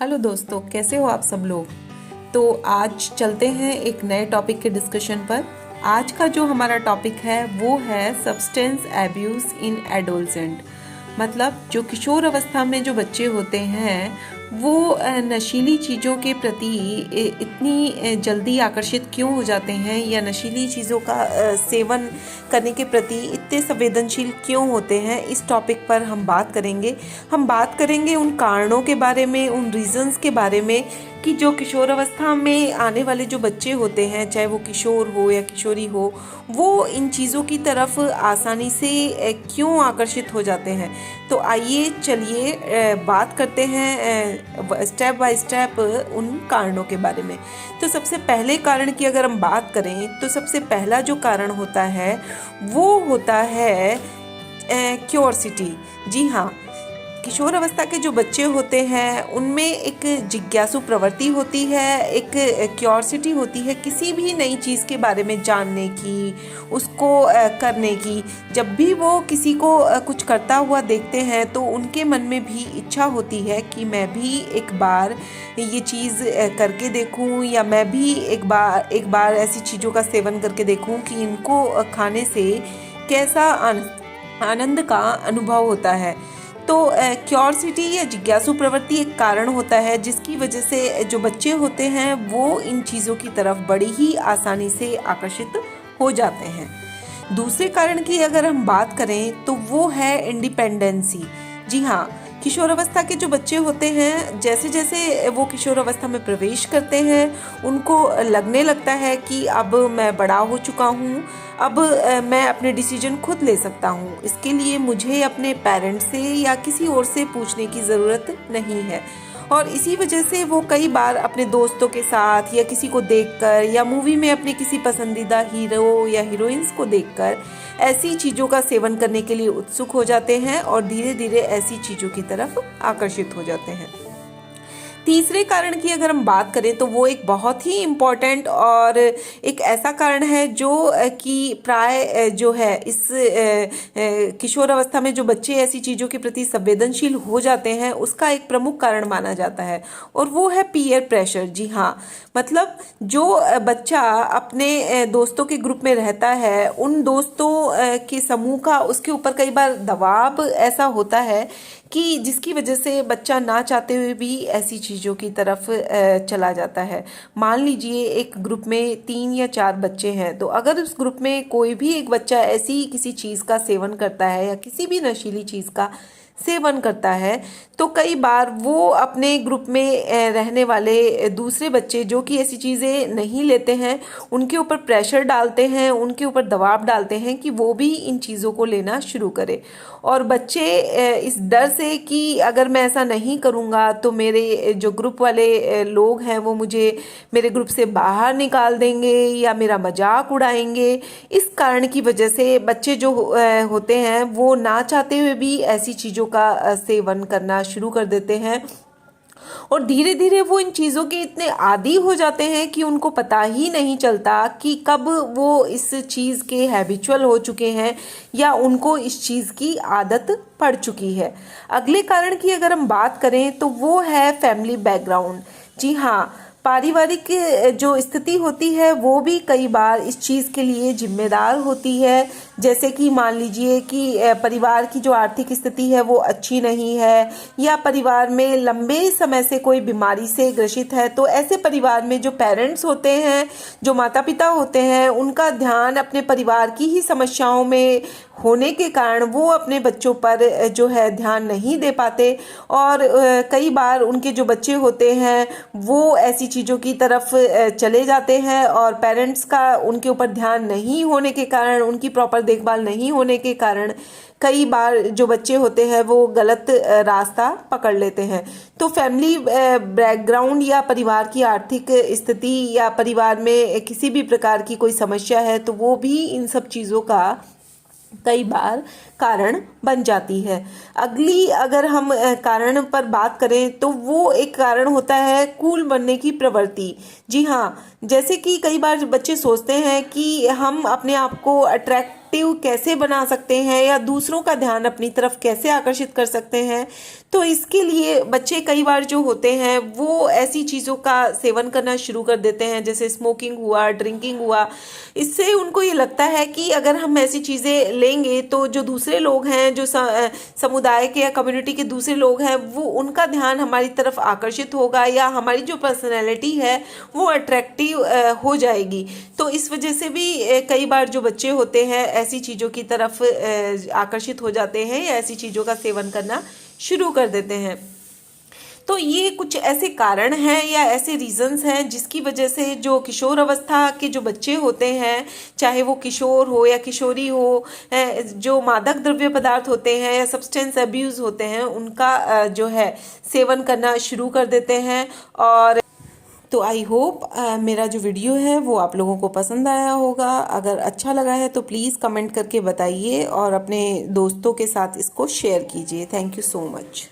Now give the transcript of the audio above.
Hello दोस्तों, कैसे हो आप सब लोग। तो आज चलते हैं एक नए टॉपिक के डिस्कशन पर। आज का जो हमारा टॉपिक है वो है सब्सटेंस एब्यूज इन एडोलसेंट। मतलब जो किशोर अवस्था में जो बच्चे होते हैं वो नशीली चीज़ों के प्रति इतनी जल्दी आकर्षित क्यों हो जाते हैं, या नशीली चीज़ों का सेवन करने के प्रति इतने संवेदनशील क्यों होते हैं। इस टॉपिक पर हम बात करेंगे। हम बात करेंगे उन कारणों के बारे में, उन रीजंस के बारे में कि जो किशोर अवस्था में आने वाले जो बच्चे होते हैं, चाहे वो किशोर हो या किशोरी हो, वो इन चीज़ों की तरफ आसानी से क्यों आकर्षित हो जाते हैं। तो आइए चलिए बात करते हैं स्टेप बाय स्टेप उन कारणों के बारे में। तो सबसे पहले कारण की अगर हम बात करें तो सबसे पहला जो कारण होता है वो होता है क्यूरियोसिटी। जी हाँ, किशोर अवस्था के जो बच्चे होते हैं उनमें एक जिज्ञासु प्रवृत्ति होती है, एक क्यूरियोसिटी होती है किसी भी नई चीज़ के बारे में जानने की, उसको करने की। जब भी वो किसी को कुछ करता हुआ देखते हैं तो उनके मन में भी इच्छा होती है कि मैं भी एक बार ये चीज़ करके देखूं, या मैं भी एक बार ऐसी चीज़ों का सेवन करके देखूं कि इनको खाने से कैसा आनंद का अनुभव होता है। तो क्यूरियोसिटी या जिज्ञासु प्रवृत्ति एक कारण होता है जिसकी वजह से जो बच्चे होते हैं वो इन चीज़ों की तरफ बड़ी ही आसानी से आकर्षित हो जाते हैं। दूसरे कारण की अगर हम बात करें तो वो है इंडिपेंडेंसी। जी हाँ, किशोर अवस्था के जो बच्चे होते हैं, जैसे जैसे वो किशोर अवस्था में प्रवेश करते हैं उनको लगने लगता है कि अब मैं बड़ा हो चुका हूँ, अब मैं अपने डिसीजन खुद ले सकता हूँ, इसके लिए मुझे अपने पेरेंट्स से या किसी और से पूछने की ज़रूरत नहीं है। और इसी वजह से वो कई बार अपने दोस्तों के साथ या किसी को देखकर या मूवी में अपने किसी पसंदीदा हीरो या हीरोइंस को देखकर ऐसी चीज़ों का सेवन करने के लिए उत्सुक हो जाते हैं और धीरे धीरे ऐसी चीज़ों की तरफ आकर्षित हो जाते हैं। तीसरे कारण की अगर हम बात करें तो वो एक बहुत ही इम्पॉर्टेंट और एक ऐसा कारण है जो कि प्राय जो है इस किशोर अवस्था में जो बच्चे ऐसी चीज़ों के प्रति संवेदनशील हो जाते हैं उसका एक प्रमुख कारण माना जाता है, और वो है पीयर प्रेशर। जी हाँ, मतलब जो बच्चा अपने दोस्तों के ग्रुप में रहता है, उन दोस्तों के समूह का उसके ऊपर कई बार दबाव ऐसा होता है कि जिसकी वजह से बच्चा ना चाहते हुए भी ऐसी चीज़ों की तरफ चला जाता है। मान लीजिए एक ग्रुप में 3 या 4 बच्चे हैं, तो अगर उस ग्रुप में कोई भी एक बच्चा ऐसी किसी चीज़ का सेवन करता है या किसी भी नशीली चीज़ का सेवन करता है तो कई बार वो अपने ग्रुप में रहने वाले दूसरे बच्चे जो कि ऐसी चीज़ें नहीं लेते हैं उनके ऊपर प्रेशर डालते हैं, उनके ऊपर दबाव डालते हैं कि वो भी इन चीज़ों को लेना शुरू करें। और बच्चे इस डर से कि अगर मैं ऐसा नहीं करूँगा तो मेरे जो ग्रुप वाले लोग हैं वो मुझे मेरे ग्रुप से बाहर निकाल देंगे या मेरा मजाक उड़ाएंगे, इस कारण की वजह से बच्चे जो होते हैं वो ना चाहते हुए भी ऐसी चीज़ों का सेवन करना शुरू कर देते हैं, और धीरे धीरे वो इन चीज़ों के इतने आदी हो जाते हैं कि उनको पता ही नहीं चलता कि कब वो इस चीज़ के हैबिचुअल हो चुके हैं या उनको इस चीज़ की आदत पड़ चुकी है। अगले कारण की अगर हम बात करें तो वो है फैमिली बैकग्राउंड। जी हाँ, पारिवारिक जो स्थिति होती है वो भी कई बार इस चीज़ के लिए जिम्मेदार होती है। जैसे कि मान लीजिए कि परिवार की जो आर्थिक स्थिति है वो अच्छी नहीं है, या परिवार में लंबे समय से कोई बीमारी से ग्रसित है, तो ऐसे परिवार में जो पेरेंट्स होते हैं, जो माता पिता होते हैं, उनका ध्यान अपने परिवार की ही समस्याओं में होने के कारण वो अपने बच्चों पर जो है ध्यान नहीं दे पाते, और कई बार उनके जो बच्चे होते हैं वो ऐसी चीज़ों की तरफ चले जाते हैं, और पेरेंट्स का उनके ऊपर ध्यान नहीं होने के कारण, उनकी प्रॉपर देखभाल नहीं होने के कारण कई बार जो बच्चे होते हैं वो गलत रास्ता पकड़ लेते हैं। तो फैमिली बैकग्राउंड या परिवार की आर्थिक स्थिति या परिवार में किसी भी प्रकार की कोई समस्या है तो वो भी इन सब चीज़ों का कई बार कारण बन जाती है। अगली अगर हम कारण पर बात करें तो वो एक कारण होता है कूल बनने की प्रवृत्ति। जी हाँ, जैसे कि कई बार बच्चे सोचते हैं कि हम अपने आप को अट्रैक्टिव कैसे बना सकते हैं या दूसरों का ध्यान अपनी तरफ कैसे आकर्षित कर सकते हैं, तो इसके लिए बच्चे कई बार जो होते हैं वो ऐसी चीज़ों का सेवन करना शुरू कर देते हैं, जैसे स्मोकिंग हुआ, ड्रिंकिंग हुआ। इससे उनको ये लगता है कि अगर हम ऐसी चीज़ें लेंगे तो जो दूसरे लोग हैं, जो समुदाय के या कम्युनिटी के दूसरे लोग हैं, वो उनका ध्यान हमारी तरफ आकर्षित होगा या हमारी जो पर्सनैलिटी है वो अट्रैक्टिव हो जाएगी। तो इस वजह से भी कई बार जो बच्चे होते हैं ऐसी चीज़ों की तरफ आकर्षित हो जाते हैं या ऐसी चीज़ों का सेवन करना शुरू कर देते हैं। तो ये कुछ ऐसे कारण हैं या ऐसे रीजंस हैं जिसकी वजह से जो किशोर अवस्था के जो बच्चे होते हैं, चाहे वो किशोर हो या किशोरी हो, जो मादक द्रव्य पदार्थ होते हैं या सब्सटेंस अब्यूज होते हैं, उनका जो है सेवन करना शुरू कर देते हैं। और तो आई होप मेरा जो वीडियो है वो आप लोगों को पसंद आया होगा। अगर अच्छा लगा है तो प्लीज़ कमेंट करके बताइए और अपने दोस्तों के साथ इसको शेयर कीजिए। Thank you so much.